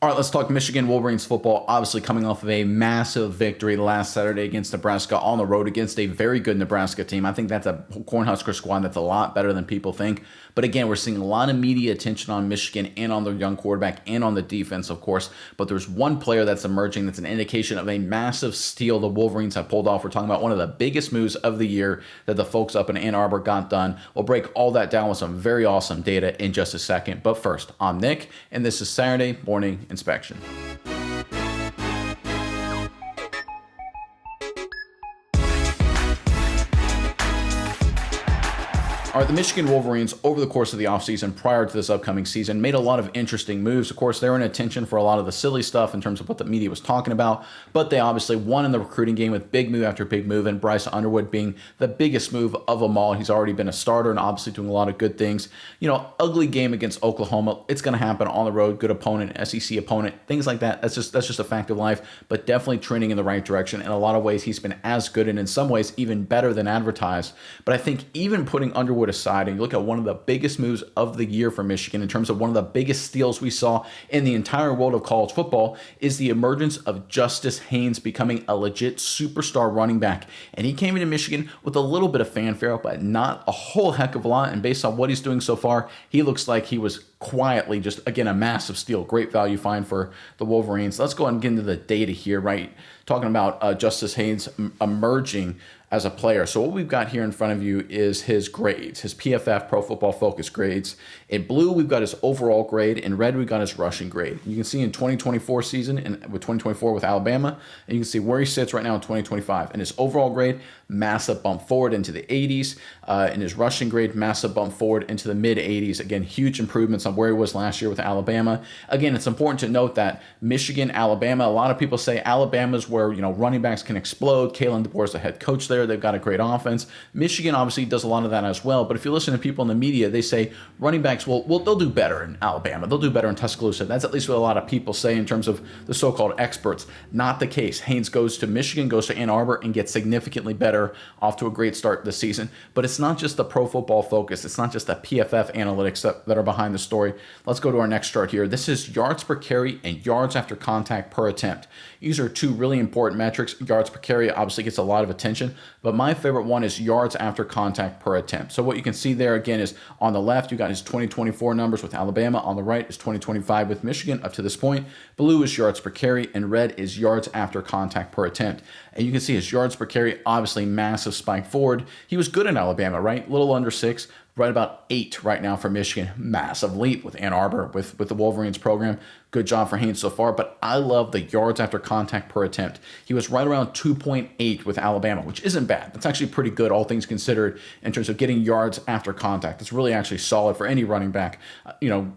All right, let's talk Michigan Wolverines football. Obviously, coming off of a massive victory last Saturday against Nebraska on the road against a very good Nebraska team. I think that's a Cornhusker squad that's a lot better than people think. But again, we're seeing a lot of media attention on Michigan and on their young quarterback and on the defense, of course. But there's one player that's emerging that's an indication of a massive steal the Wolverines have pulled off. We're talking about one of the biggest moves of the year that the folks up in Ann Arbor got done. We'll break all that down with some very awesome data in just a second. But first, I'm Nick, and this is Saturday Morning Inspection. All right, the Michigan Wolverines, over the course of the offseason prior to this upcoming season, made a lot of interesting moves. Of course, they were in attention for a lot of the silly stuff in terms of what the media was talking about, but they obviously won in the recruiting game with big move after big move, and Bryce Underwood being the biggest move of them all. He's already been a starter and obviously doing a lot of good things. You know, ugly game against Oklahoma. It's going to happen on the road. Good opponent, SEC opponent, things like that. That's just a fact of life, but definitely trending in the right direction. In a lot of ways, he's been as good and in some ways even better than advertised. But I think even putting Underwood aside and you look at one of the biggest moves of the year for Michigan in terms of one of the biggest steals we saw in the entire world of college football is the emergence of Justice Haynes becoming a legit superstar running back. And he came into Michigan with a little bit of fanfare, but not a whole heck of a lot. And based on what he's doing so far, he looks like he was quietly just, again, a massive steal. Great value find for the Wolverines. Let's go ahead and get into the data here, right? Talking about Justice Haynes emerging as a player. So what we've got here in front of you is his grades, his PFF, Pro Football Focus grades. In blue, we've got his overall grade. In red, we've got his rushing grade. You can see in 2024 season and with 2024 with Alabama, and you can see where he sits right now in 2025. And his overall grade, massive bump forward into the 80s. In his rushing grade, massive bump forward into the mid 80s. Again, huge improvements on where he was last year with Alabama. Again, it's important to note that Michigan, Alabama, a lot of people say Alabama's where, you know, running backs can explode. Kalen DeBoer is the head coach there. They've got a great offense. Michigan obviously does a lot of that as well. But if you listen to people in the media, they say running backs they'll do better in Alabama. They'll do better in Tuscaloosa. That's at least what a lot of people say in terms of the so-called experts. Not the case. Haynes goes to Michigan, goes to Ann Arbor, and gets significantly better, off to a great start this season. But it's not just the Pro Football Focus. It's not just the PFF analytics that are behind the story. Let's go to our next chart here. This is yards per carry and yards after contact per attempt. These are two really important metrics. Yards per carry obviously gets a lot of attention, but my favorite one is yards after contact per attempt. So what you can see there again is on the left, you got his 2024 numbers with Alabama. On the right is 2025 with Michigan up to this point. Blue is yards per carry and red is yards after contact per attempt. And you can see his yards per carry, obviously massive spike forward. He was good in Alabama, right? A little under 6. Right about 8 right now for Michigan. Massive leap with Ann Arbor, with the Wolverines program. Good job for Haynes so far, but I love the yards after contact per attempt. He was right around 2.8 with Alabama, which isn't bad. That's actually pretty good, all things considered, in terms of getting yards after contact. It's really actually solid for any running back,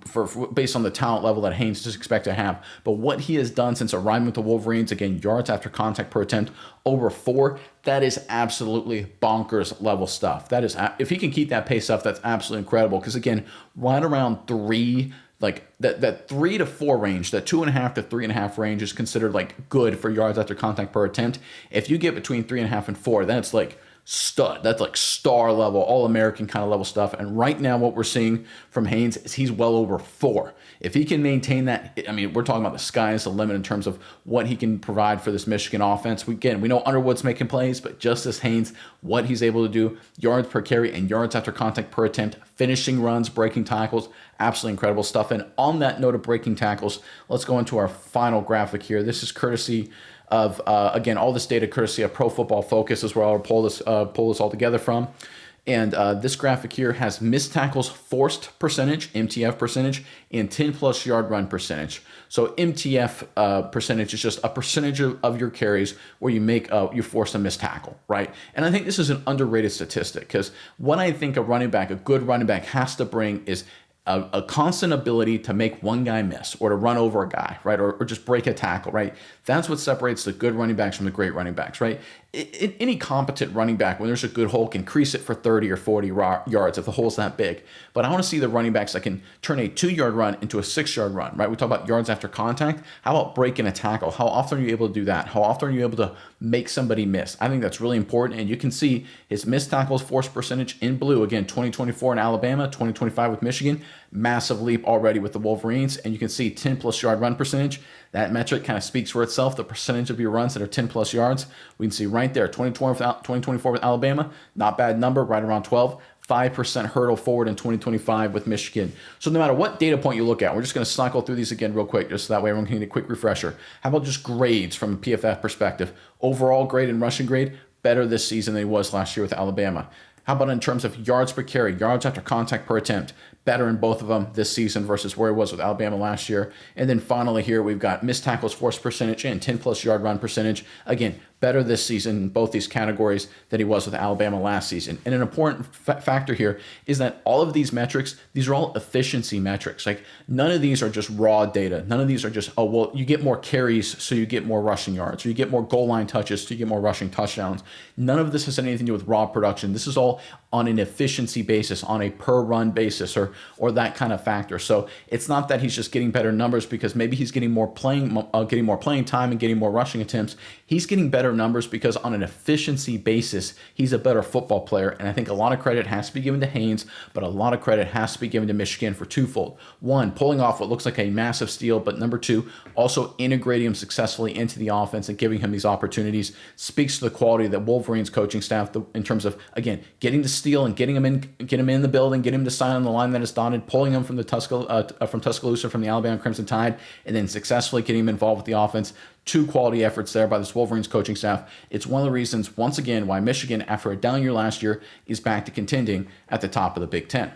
for based on the talent level that Haynes just expect to have. But what he has done since arriving with the Wolverines, again, yards after contact per attempt, over 4, that is absolutely bonkers level stuff. That is, if he can keep that pace up, that's absolutely incredible. Because again, right around 3, like that 3 to 4 range, that 2.5 to 3.5 range is considered like good for yards after contact per attempt. If you get between 3.5 and 4, then it's like stud. That's like star level, all-American kind of level stuff. And right now what we're seeing from Haynes is he's well over 4. If he can maintain that, I mean, we're talking about the sky is the limit in terms of what he can provide for this Michigan offense. We know Underwood's making plays, but Justice Haynes, what he's able to do, yards per carry and yards after contact per attempt, finishing runs, breaking tackles, absolutely incredible stuff. And on that note of breaking tackles, let's go into our final graphic here. This is courtesy of, again, all this data courtesy of Pro Football Focus is where I'll pull this all together from. And this graphic here has missed tackles forced percentage, MTF percentage, and 10-plus yard run percentage. So MTF percentage is just a percentage of your carries where you force a missed tackle, right? And I think this is an underrated statistic because what I think a good running back has to bring is a constant ability to make one guy miss or to run over a guy, right? Or just break a tackle, right? That's what separates the good running backs from the great running backs, right? Any competent running back, when there's a good hole, can crease it for 30 or 40 yards if the hole's that big. But I want to see the running backs that can turn a 2-yard run into a 6-yard run, right? We talk about yards after contact. How about breaking a tackle? How often are you able to do that? How often are you able to make somebody miss? I think that's really important. And you can see his missed tackles force percentage in blue. Again, 2024 in Alabama, 2025 with Michigan. massive leap already with the Wolverines. And you can see 10 plus yard run percentage. That metric kind of speaks for itself. The percentage of your runs that are 10 plus yards, we can see right there, 2024 with Alabama, not bad number, right around 12. 5% hurdle forward in 2025 with Michigan. So no matter what data point you look at, we're just going to cycle through these again real quick, just so that way everyone can get a quick refresher. How about just grades from a PFF perspective? Overall grade and rushing grade, better this season than he was last year with Alabama. How about in terms of yards per carry, yards after contact per attempt? Better in both of them this season versus where he was with Alabama last year. And then finally here, we've got missed tackles forced percentage and 10-plus yard run percentage. Again, better this season in both these categories than he was with Alabama last season. And an important factor here is that all of these metrics, these are all efficiency metrics. Like, none of these are just raw data. None of these are just, oh, well, you get more carries, so you get more rushing yards, or you get more goal line touches, so you get more rushing touchdowns. None of this has anything to do with raw production. This is all on an efficiency basis, on a per run basis, or that kind of factor. So it's not that he's just getting better numbers because maybe he's getting more playing time and getting more rushing attempts. He's getting better numbers because on an efficiency basis, he's a better football player. And I think a lot of credit has to be given to Haynes, but a lot of credit has to be given to Michigan for twofold. One, pulling off what looks like a massive steal, but number two, also integrating him successfully into the offense and giving him these opportunities speaks to the quality of the Wolverines coaching staff in terms of, again, getting to steal and getting him in the building, getting him to sign on the line that is dotted, pulling him from Tuscaloosa from the Alabama Crimson Tide, and then successfully getting him involved with the offense. Two quality efforts there by this Wolverines coaching staff. It's one of the reasons, once again, why Michigan, after a down year last year, is back to contending at the top of the Big Ten.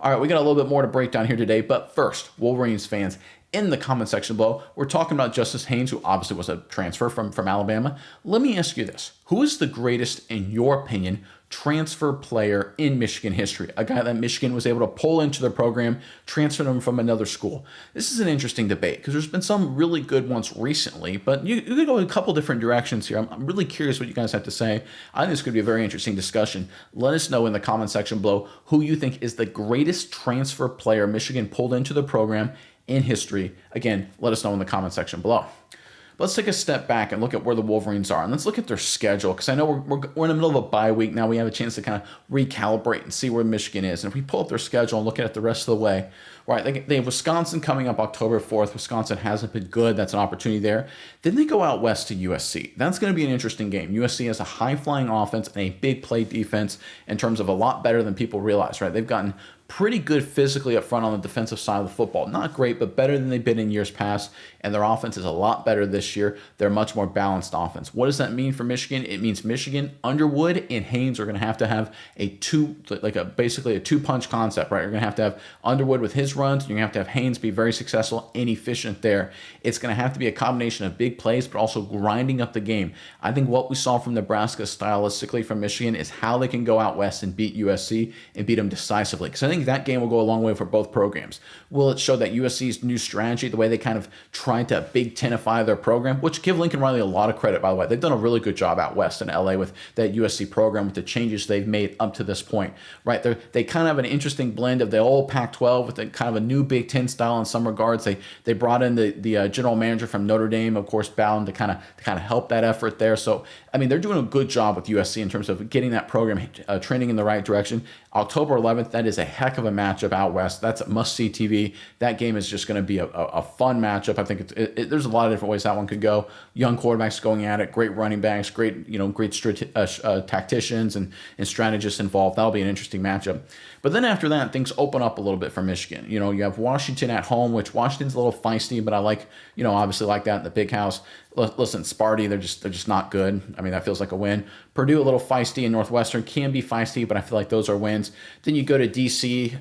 All right, we got a little bit more to break down here today, but first, Wolverines fans, in the comment section below, we're talking about Justice Haynes, who obviously was a transfer from Alabama. Let me ask you this. Who is the greatest, in your opinion, transfer player in Michigan history? A guy that Michigan was able to pull into their program, transfer them from another school. This is an interesting debate because there's been some really good ones recently, but you could go in a couple different directions here. I'm really curious what you guys have to say. I think this could be a very interesting discussion. Let us know in the comment section below who you think is the greatest transfer player Michigan pulled into the program in history. Again, let us know in the comment section below. Let's take a step back and look at where the Wolverines are, and let's look at their schedule, because I know we're in the middle of a bye week now. We have a chance to kind of recalibrate and see where Michigan is. And if we pull up their schedule and look at it the rest of the way, right, they have Wisconsin coming up October 4th. Wisconsin hasn't been good. That's an opportunity there. Then they go out west to USC. That's going to be an interesting game. USC has a high-flying offense and a big play defense in terms of a lot better than people realize, right? They've gotten pretty good physically up front on the defensive side of the football. Not great, but better than they've been in years past. And their offense is a lot better this year. They're a much more balanced offense. What does that mean for Michigan? It means Michigan, Underwood, and Haynes are going to have basically a two-punch concept, right? You're going to have Underwood with his runs. You're going to have Haynes be very successful and efficient there. It's going to have to be a combination of big plays, but also grinding up the game. I think what we saw from Nebraska stylistically from Michigan is how they can go out west and beat USC and beat them decisively. Because I think that game will go a long way for both programs. Will it show that USC's new strategy, the way they kind of tried to Big Tenify their program, which give Lincoln Riley a lot of credit, by the way. They've done a really good job out west in LA with that USC program, with the changes they've made up to this point, right? They kind of have an interesting blend of the old Pac-12 with a kind of a new Big Ten style in some regards. They brought in the general manager from Notre Dame, of course, Bowden, to kind of help that effort there. So, I mean, they're doing a good job with USC in terms of getting that program trending in the right direction. October 11th, that is a heck of a matchup out west. That's a must-see TV. That game is just going to be a fun matchup. I think there's a lot of different ways that one could go. Young quarterbacks going at it, great running backs, great tacticians and strategists involved. That'll be an interesting matchup. But then after that, things open up a little bit for Michigan. You have Washington at home, which Washington's a little feisty, but I obviously like that in the big house. Listen, Sparty, they're just not good. I mean, that feels like a win. Purdue, a little feisty, and Northwestern can be feisty, but I feel like those are wins. Then you go to D.C.,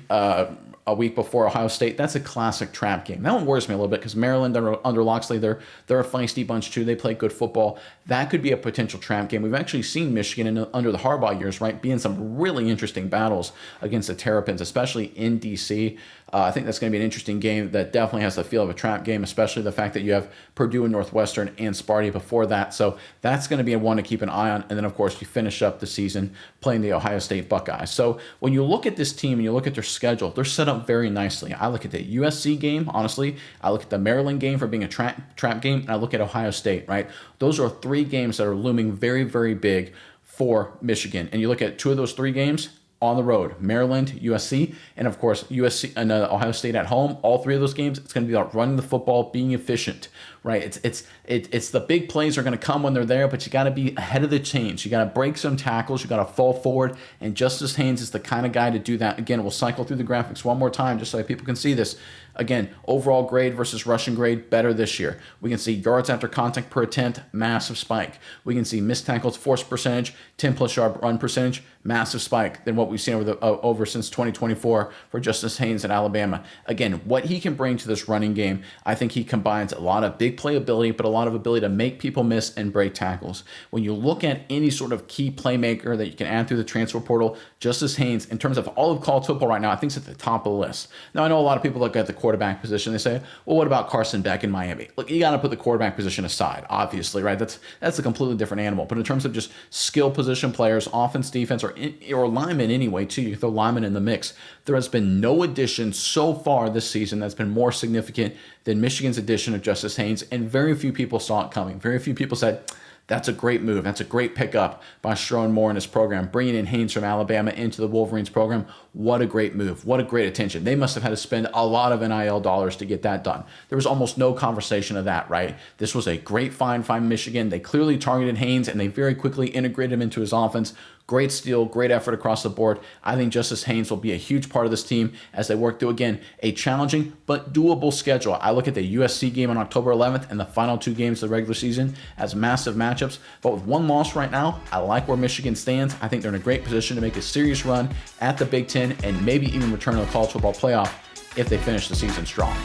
a week before Ohio State. That's a classic trap game. That one worries me a little bit because Maryland under Loxley, they're a feisty bunch too. They play good football. That could be a potential trap game. We've actually seen Michigan under the Harbaugh years, right, be in some really interesting battles against the Terrapins, especially in D.C. I think that's going to be an interesting game that definitely has the feel of a trap game, especially the fact that you have Purdue and Northwestern and Sparty before that. So that's going to be one to keep an eye on. And then, of course, you finish up the season playing the Ohio State Buckeyes. So when you look at this team and you look at their schedule, they're set up very nicely. I look at the USC game, honestly. I look at the Maryland game for being a trap game, and I look at Ohio State, right? Those are three games that are looming very, very big for Michigan. And you look at two of those three games, on the road, Maryland, USC, and of course USC and Ohio State at home. All three of those games, it's going to be about running the football, being efficient, right? It's the big plays are going to come when they're there, but you got to be ahead of the chains. You got to break some tackles. You got to fall forward, and Justice Haynes is the kind of guy to do that. Again, we'll cycle through the graphics one more time just so that people can see this. Again, overall grade versus rushing grade, better this year. We can see yards after contact per attempt, massive spike. We can see missed tackles force percentage, 10+ yard run percentage, massive spike than what we've seen over since 2024 for Justice Haynes at Alabama. Again, what he can bring to this running game, I think he combines a lot of big play ability, but a lot of ability to make people miss and break tackles. When you look at any sort of key playmaker that you can add through the transfer portal, Justice Haynes, in terms of all of college football right now, I think it's at the top of the list. Now, I know a lot of people look at the quarterback position. They say, well, what about Carson Beck in Miami? Look, you got to put the quarterback position aside, obviously, right? That's a completely different animal. But in terms of just skill position players, offense, defense, or linemen anyway, too, you throw linemen in the mix. There has been no addition so far this season that's been more significant than Michigan's addition of Justice Haynes, and very few people saw it coming. Very few people said, that's a great move. That's a great pickup by Sherrone Moore in his program. Bringing in Haynes from Alabama into the Wolverines program, what a great move. What a great attention. They must have had to spend a lot of NIL dollars to get that done. There was almost no conversation of that, right? This was a great find by Michigan. They clearly targeted Haynes, and they very quickly integrated him into his offense. Great steal, great effort across the board. I think Justice Haynes will be a huge part of this team as they work through, again, a challenging but doable schedule. I look at the USC game on October 11th and the final two games of the regular season as massive matchups. But with one loss right now, I like where Michigan stands. I think they're in a great position to make a serious run at the Big Ten and maybe even return to the college football playoff if they finish the season strong.